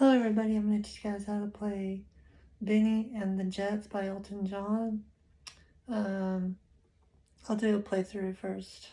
Hello everybody, I'm going to teach you guys how to play Bennie and the Jets by Elton John. I'll do a playthrough first.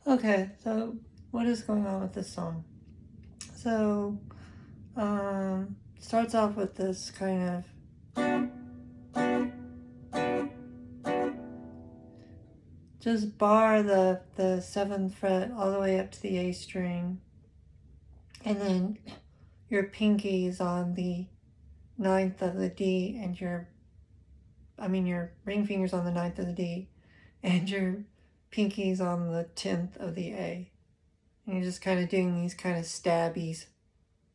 Okay, so what is going on with this song? So, starts off with this kind of just bar the 7th fret all the way up to the A string, and then your pinkies on the 9th of the D, and your ring fingers on the 9th of the D, and your pinkies on the 10th of the A. And you're just kind of doing these kind of stabbies.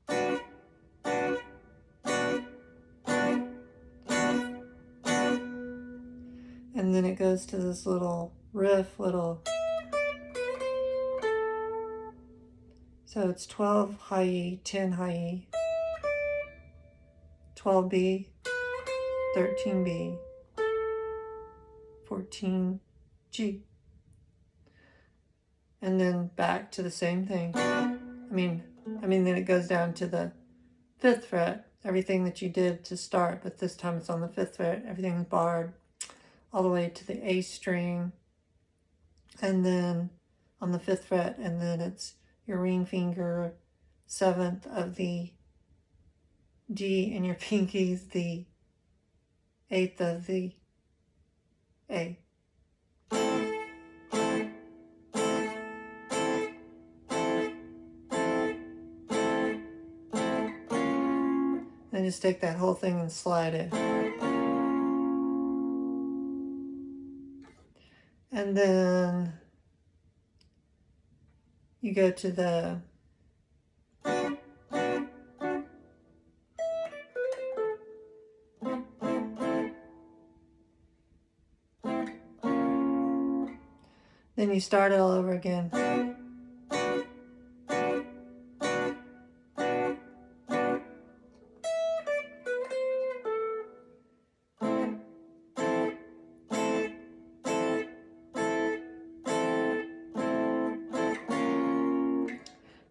And then it goes to this little riff, so it's 12 high E, 10 high E, 12 B, 13 B, 14 G. And then back to the same thing. Then it goes down to the 5th fret, everything that you did to start, but this time it's on the 5th fret, everything's barred all the way to the A string, and then on the 5th fret, and then it's your ring finger 7th of the G, and your pinkies the 8th of the A. And just take that whole thing and slide it. And then you go to the Then you start it all over again.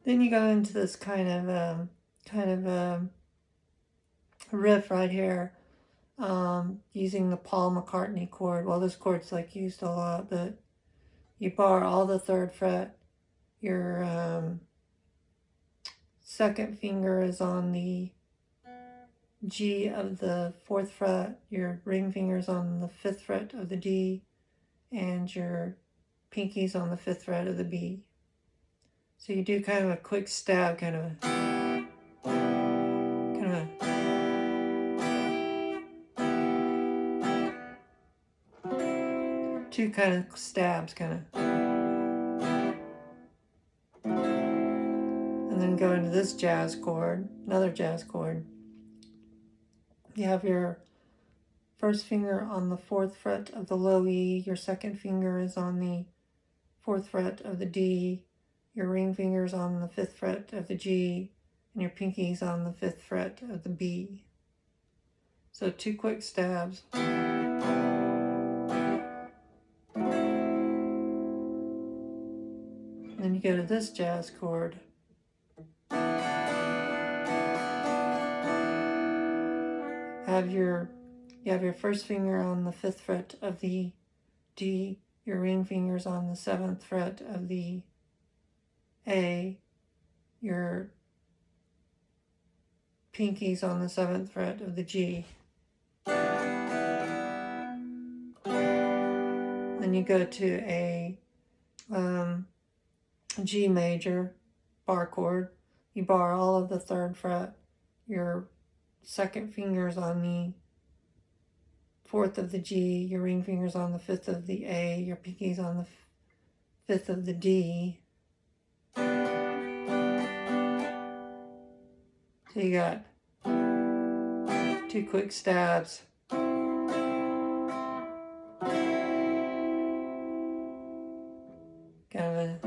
Then you go into this kind of riff right here, using the Paul McCartney chord. Well, this chord's like used a lot, but you bar all the 3rd fret. Your second finger is on the G of the 4th fret. Your ring finger's on the 5th fret of the D, and your pinky's on the 5th fret of the B. So you do kind of a quick stab, kind of two kind of stabs, kind of. And then go into this jazz chord, another jazz chord. You have your first finger on the 4th fret of the low E, your second finger is on the 4th fret of the D, your ring finger's on the 5th fret of the G, and your pinky's on the 5th fret of the B. So 2 quick stabs. And then you go to this jazz chord. You have your first finger on the 5th fret of the D, your ring finger's on the 7th fret of the A, your pinky's on the 7th fret of the G. Then you go to a G major bar chord. You bar all of the 3rd fret. Your second finger's on the 4th of the G, your ring finger's on the 5th of the A, your pinky's on the 5th of the D. So you got 2 quick stabs. Kind of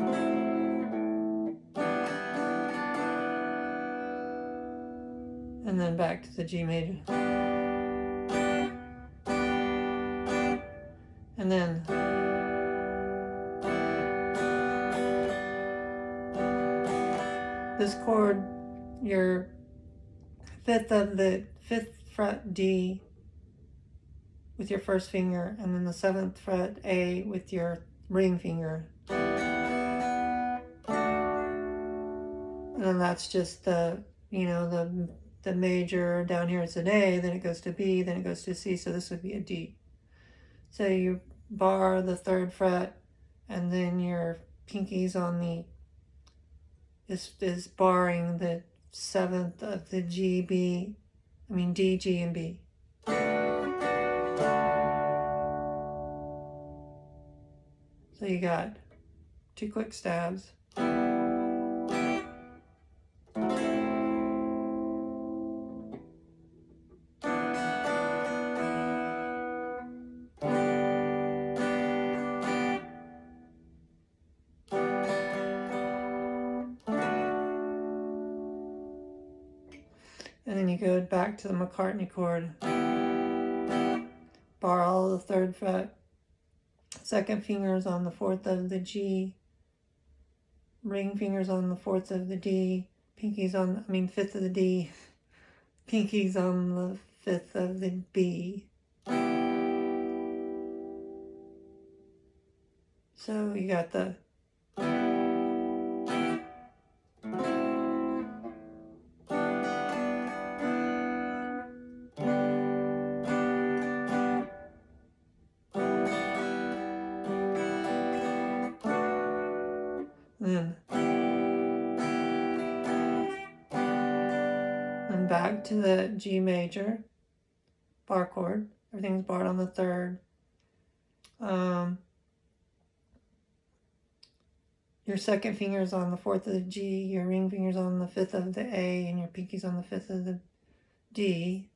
and then back to the G major. And then this chord, your 5th of the 5th fret D with your first finger, and then the 7th fret A with your ring finger. And then that's just the major. Down here it's an A, then it goes to B, then it goes to C, so this would be a D. So you bar the 3rd fret, and then your pinky's on the is barring the 7th of the D, G, and B. So you got 2 quick stabs. And then you go back to the McCartney chord. Bar all the 3rd fret. Second finger's on the 4th of the G. Ring finger's on the 4th of the D. 5th of the D. Pinky's on the 5th of the B. So you got the then back to the G major bar chord. Everything's barred on the 3rd. Your second finger's on the 4th of the G, your ring finger's on the 5th of the A, and your pinky's on the 5th of the D.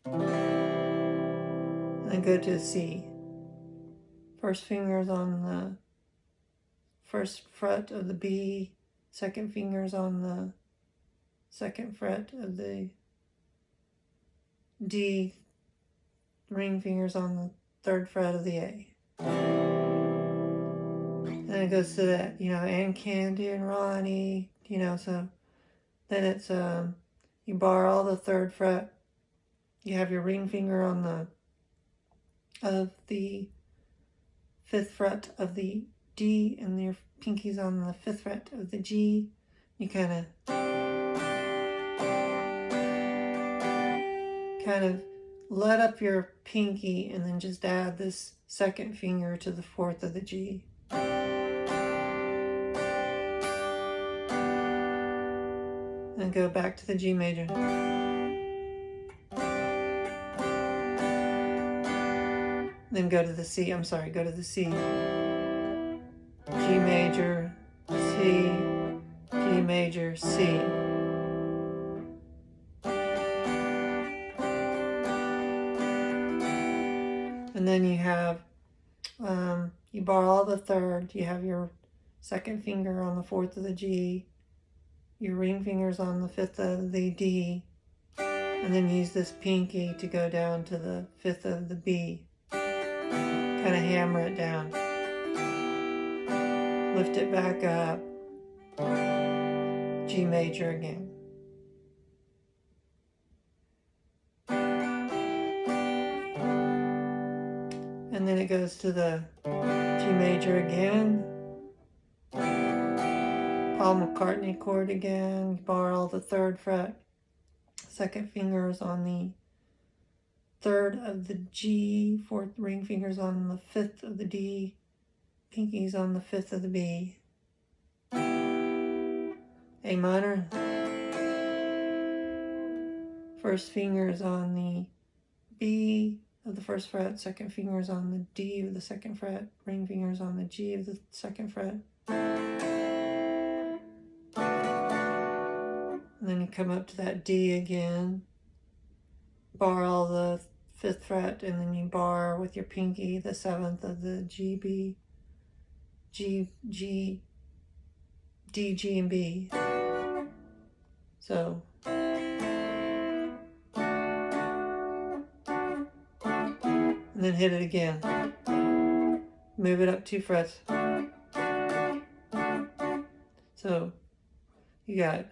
And then go to C First finger's on the first fret of the B, second finger's on the second fret of the D, ring finger's on the third fret of the A. Then it goes to that, and Candy and Ronnie, so then it's, you bar all the third fret, you have your ring finger on of the fifth fret of the D, and your pinky's on the fifth fret of the G. You kind of let up your pinky and then just add this second finger to the fourth of the G. And go back to the G major. Then go to the C. Go to the C. G major, C, G major, C. And then you have, you bar all the third, you have your second finger on the fourth of the G, your ring fingers on the fifth of the D, and then use this pinky to go down to the fifth of the B. Kind of hammer it down. Lift it back up. G major again. And then it goes to the G major again. Paul McCartney chord again. Bar all the third fret. Second finger's on the third of the G. Fourth ring finger's on the fifth of the D. Pinky's on the fifth of the B. A minor. First finger's on the B of the first fret. Second finger's on the D of the second fret. Ring finger's on the G of the second fret. And then you come up to that D again. Bar all the fifth fret, and then you bar with your pinky the seventh of the G, B, G, G, D, G, and B. So, and then hit it again. Move it up 2 frets. So, you got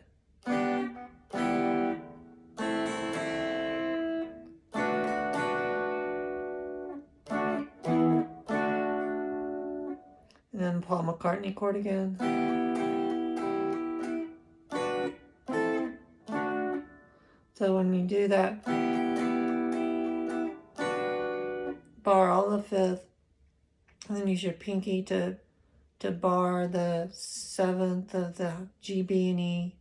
and then Paul McCartney chord again. So when you do that, bar all the fifth, and then use your pinky to bar the seventh of the G, B, and E.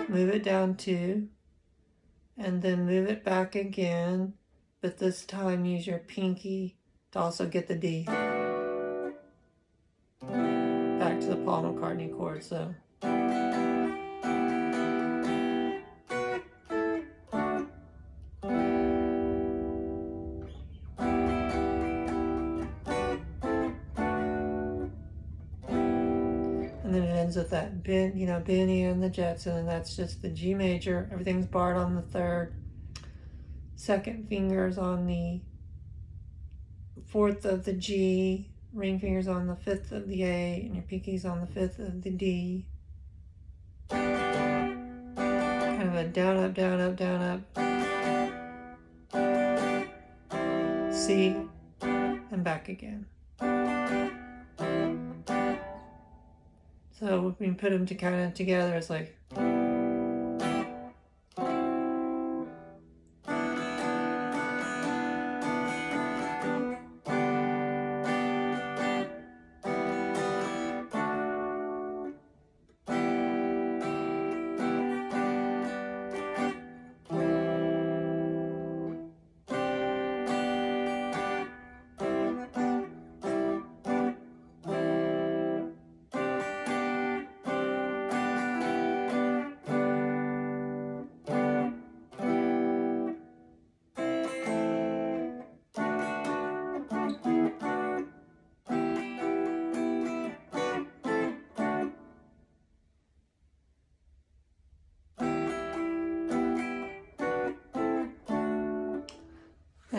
Move it down 2, and then move it back again, but this time use your pinky to also get the D. Back to the Paul McCartney chord, so. And then it ends with that, Bennie and the Jetson, and that's just the G major. Everything's barred on the third. Second finger's on the fourth of the G. Ring finger's on the fifth of the A, and your pinky's on the fifth of the D. Kind of a down, up, down, up, down, up. C, and back again. So when we put them together, it's like.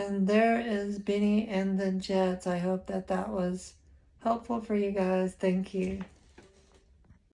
And there is Bennie and the Jets. I hope that that was helpful for you guys. Thank you.